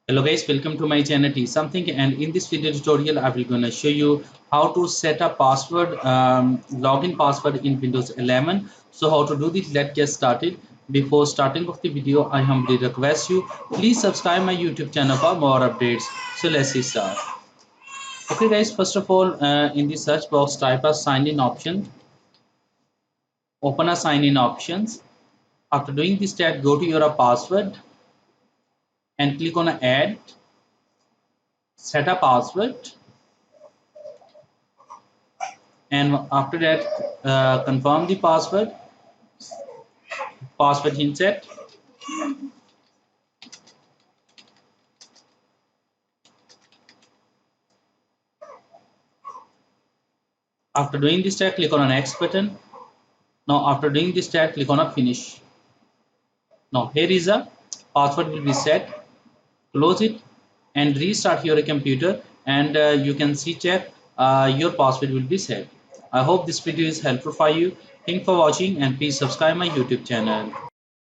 Hello guys, welcome to my channel T Something, and in this video tutorial I will gonna show you how to set a password login password in Windows 11. So how to do this, let's get started. Before starting of the video, I humbly request you please subscribe my YouTube channel for more updates. So let's start. Okay guys, first of all, in the search box type a sign in option, open a sign in options. After doing this step, go to your password and click on add, set a password, and after that confirm the password inset. After doing this step, click on a next button. Now after doing this step, click on a finish. Now here is a password will be set. Close it and restart your computer, and you can see check your password will be set. I hope this video is helpful for you. Thanks for watching, and please subscribe my YouTube channel.